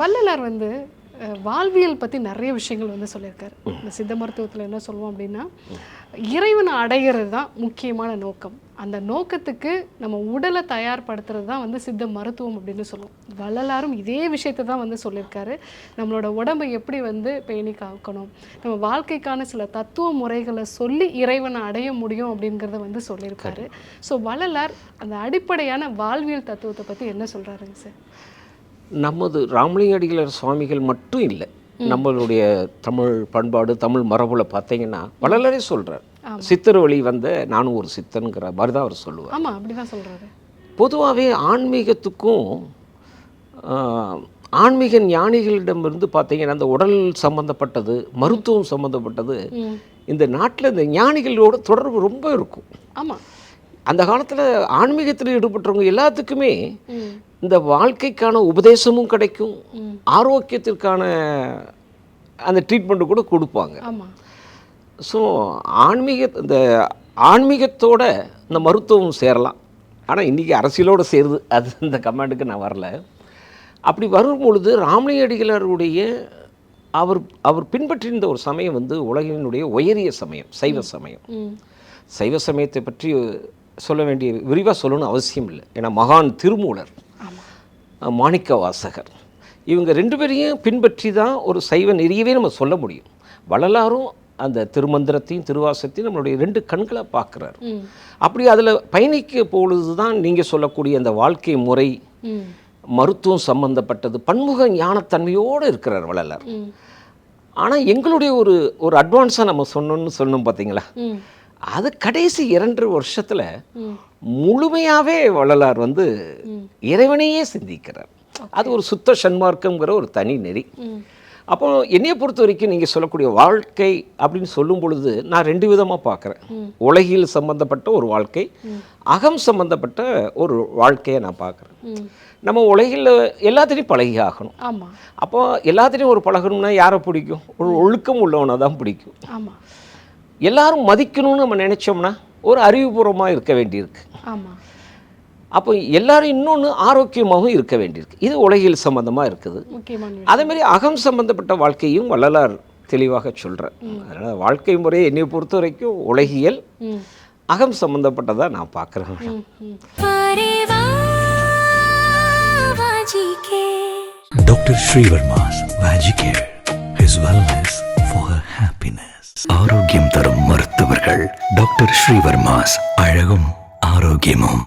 வள்ளலார் வந்து வாழ்வியல் பற்றி நிறைய விஷயங்கள் வந்து சொல்லியிருக்காரு. இந்த சித்த மருத்துவத்தில் என்ன சொல்லுவோம் அப்படின்னா, இறைவனை அடைகிறது தான் முக்கியமான நோக்கம். அந்த நோக்கத்துக்கு நம்ம உடலை தயார்படுத்துறது தான் வந்து சித்த மருத்துவம் அப்படின்னு சொல்லுவோம். வள்ளலாரும் இதே விஷயத்தை தான் வந்து சொல்லியிருக்காரு. நம்மளோட உடம்பை எப்படி வந்து பேணி காக்கணும், நம்ம வாழ்க்கைக்கான சில தத்துவ முறைகளை சொல்லி இறைவனை அடைய முடியும் அப்படிங்கிறத வந்து சொல்லியிருக்காரு. ஸோ வள்ளலார் அந்த அடிப்படையான வாழ்வியல் தத்துவத்தை பற்றி என்ன சொல்கிறாருங்க சார்? நமது ராமலிங்க அடிகளார் சுவாமிகள் மட்டும் இல்லை, நம்மளுடைய தமிழ் பண்பாடு தமிழ் மரபுல பார்த்தீங்கன்னா வள்ளலாரே சொல்கிறார். சித்தர் வழி வந்த நானும் ஒரு சித்தனுங்கிற மாதிரி தான் அவர் சொல்லுவார். ஆமாம், அப்படி தான் சொல்கிறாரு. பொதுவாகவே ஆன்மீகத்துக்கும் ஆன்மீக ஞானிகளிடமிருந்து பார்த்தீங்கன்னா அந்த உடல் சம்மந்தப்பட்டது மருத்துவம் சம்மந்தப்பட்டது இந்த நாட்டில் இந்த ஞானிகளோட தொடர்பு ரொம்ப இருக்கும். ஆமாம், அந்த காலத்தில் ஆன்மீகத்தில் ஈடுபட்டவங்க எல்லாத்துக்குமே இந்த வாழ்க்கைக்கான உபதேசமும் கிடைக்கும், ஆரோக்கியத்திற்கான அந்த ட்ரீட்மெண்ட்டு கூட கொடுப்பாங்க. ஸோ இந்த ஆன்மீகத்தோட இந்த மருத்துவம் சேரலாம். ஆனால் இன்றைக்கி அரசியலோடு சேருது, அது இந்த கமெண்ட்டுக்கு நான் வரல. அப்படி வரும் பொழுது ராமலிங்க அடிகளாருடைய அவர் பின்பற்றியிருந்த ஒரு சமயம் வந்து உலகினுடைய உயரிய சமயம் சைவ சமயம். சைவ சமயத்தை பற்றி சொல்ல வேண்டிய விரிவாக சொல்லணும்னு அவசியம் இல்லை. ஏன்னா மகான் திருமூலர், மாணிக்க வாசகர், இவங்க ரெண்டு பேரையும் பின்பற்றி தான் ஒரு சைவ நெறியவே நம்ம சொல்ல முடியும். வள்ளலாரும் அந்த திருமந்திரத்தையும் திருவாசகத்தையும் நம்மளுடைய ரெண்டு கண்களாக பார்க்குறாரு. அப்படி அதில் பயணிக்க பொழுது தான் நீங்கள் சொல்லக்கூடிய அந்த வாழ்க்கை முறை மருத்துவம் சம்பந்தப்பட்டது பன்முக ஞானத்தன்மையோடு இருக்கிறார் வள்ளலார். ஆனால் எங்களுடைய ஒரு அட்வான்ஸாக நம்ம சொன்னோம் பார்த்தீங்களா, அது கடைசி 2 வருஷத்தில் முழுமையாகவே வள்ளலார் வந்து இறைவனையே சிந்திக்கிறார். அது ஒரு சுத்த சன்மார்க்கங்கிற ஒரு தனி நெறி. அப்போ என்னையை பொறுத்த வரைக்கும் நீங்கள் சொல்லக்கூடிய வாழ்க்கை அப்படின்னு சொல்லும் பொழுது நான் 2 விதமாக பார்க்குறேன். உலகில் சம்பந்தப்பட்ட ஒரு வாழ்க்கை, அகம் சம்பந்தப்பட்ட ஒரு வாழ்க்கையை நான் பார்க்குறேன். நம்ம உலகில் எல்லாத்திலையும் பழகி ஆகணும். அப்போ எல்லாத்திலையும் ஒரு பழகணும்னா யாரை பிடிக்கும்? ஒரு ஒழுக்கம் உள்ளவனை தான் பிடிக்கும். எல்லாரும் மதிக்கணும்னு நம்ம நினச்சோம்னா ஒரு அறிவுபூர்வமாக இருக்க வேண்டியிருக்கு. அப்போ எல்லாரும் இன்னொன்று ஆரோக்கியமாகவும் இருக்க வேண்டியிருக்கு. இது உலகில் சம்பந்தமாக இருக்குது. அதேமாதிரி அகம் சம்பந்தப்பட்ட வாழ்க்கையும் வள்ளலார் தெளிவாக சொல்கிறேன். அதனால் வாழ்க்கை முறை என்னை பொறுத்த வரைக்கும் உலகியல் அகம் சம்பந்தப்பட்டதாக நான் பார்க்குறேன். டாக்டர் ஸ்ரீவர்மாஸ் மேஜிகேர், his wellness for her happiness. ஆரோக்கியம் தரும் மருத்துவர்கள் டாக்டர் ஸ்ரீவர்மாஸ், அழகும் ஆரோக்கியமும்.